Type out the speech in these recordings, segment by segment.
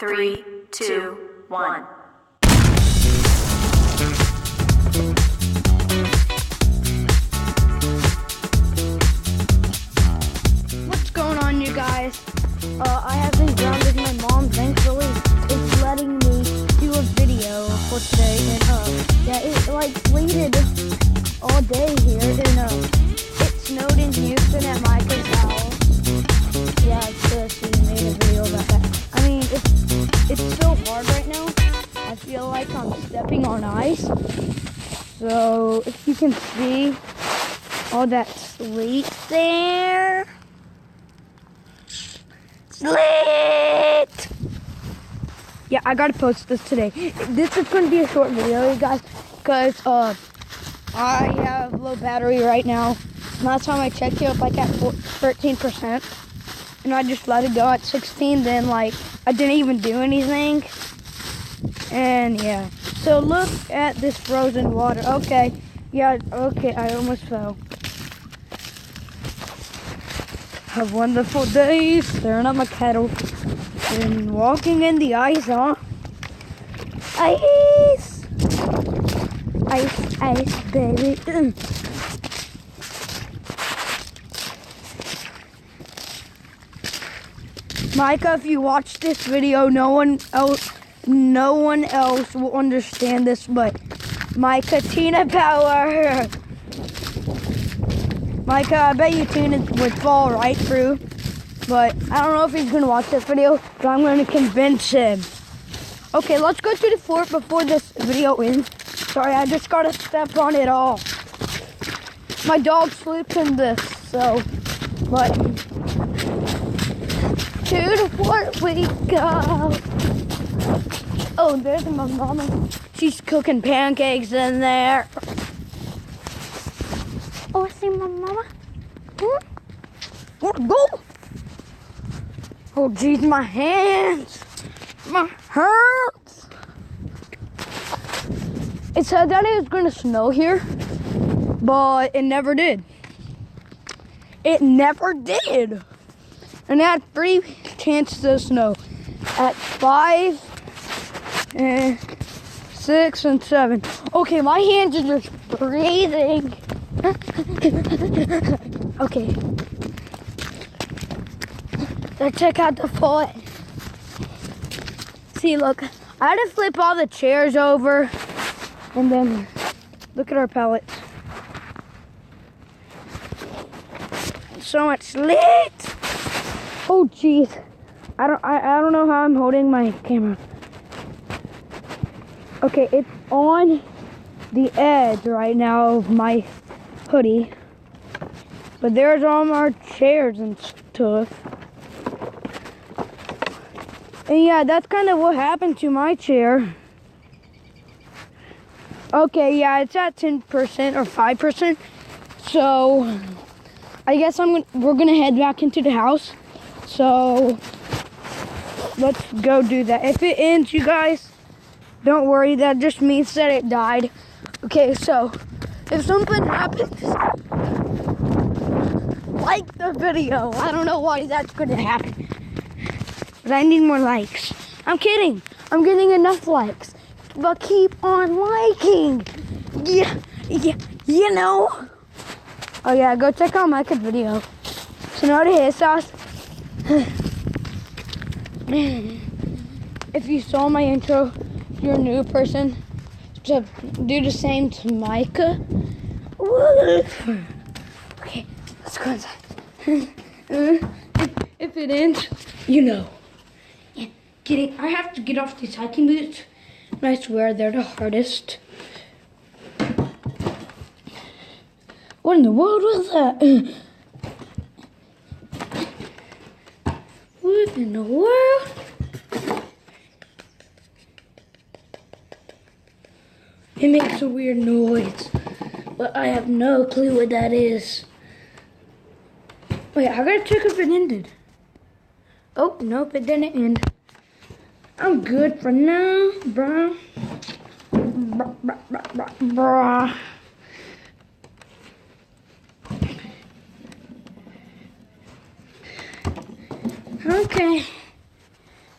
3, 2, 1. What's going on, you guys? I have been grounded. My mom, thankfully, is letting me do a video for today. And yeah, it like sleeted all day here. And it snowed in Houston at Micah's house. Yeah, she made a video about that. I mean, it's so hard right now. I feel like I'm stepping on ice. So if you can see all that sleet there. Sleet! Yeah, I gotta post this today. This is gonna be a short video, you guys, because I have low battery right now. Last time I checked, it was like at 13%, and I just let it go at 16. Then like I didn't even do anything, and yeah. So look at this frozen water. Okay, yeah, okay, I almost fell. Have wonderful days, staring at my kettle and walking in the ice, huh? Ice! Ice, ice, baby. Micah, if you watch this video, no one else will understand this, but Micah, Tina Power. Micah, I bet you Tina would fall right through, but I don't know if he's going to watch this video, but I'm going to convince him. Okay, let's go to the fort before this video ends. Sorry, I just got to step on it all. My dog sleeps in this, so, but to the fort we go. Oh, there's my mama. She's cooking pancakes in there. Oh, I see my mama. Go. Oh, geez, my hands. My hands. It said that it was going to snow here, but it never did. It never did. And it had 3 chances of snow at 5, and 6, and 7. Okay, my hands are just breathing. Okay. Let's check out the fort. See, look. I had to flip all the chairs over. And then look at our pallets. So much sleet. Oh, jeez. I don't know how I'm holding my camera. Okay, it's on the edge right now of my hoodie, but there's all our chairs and stuff. And yeah, that's kind of what happened to my chair. Okay, yeah, it's at 10% or 5%. So I guess we're gonna head back into the house. So let's go do that. If it ends, you guys, don't worry. That just means that it died. Okay, so if something happens, like the video. I don't know why that's going to happen, but I need more likes. I'm kidding. I'm getting enough likes, but keep on liking. Yeah, you know. Oh yeah, go check out Micah's video. So now to his sauce. If you saw my intro, if you're a new person, to do the same to Micah. Okay, let's go inside. If it ends, you know. Yeah, kidding. I have to get off these hiking boots. And I swear they're the hardest. What in the world was that? What in the world? It makes a weird noise, but I have no clue what that is. Wait, I gotta check if it ended. Oh, nope, it didn't end. I'm good for now, bruh. Bruh. Okay.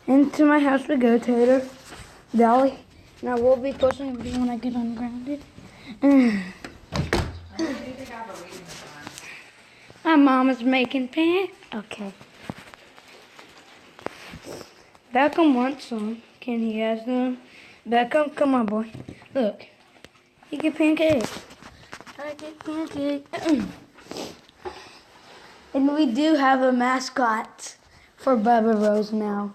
Into my house we go, Tater. Dolly. Now we'll be posting a video when I get ungrounded. My mom is making Okay. Beckham wants some. Can he have some? Beckham, come on, boy. Look. You get pancakes. I get pancakes. And we do have a mascot for Bubba Rose now.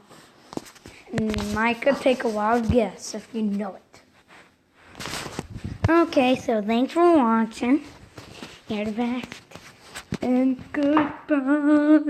And Micah, take a wild guess if you know it. Okay, so thanks for watching. You're the best. And goodbye.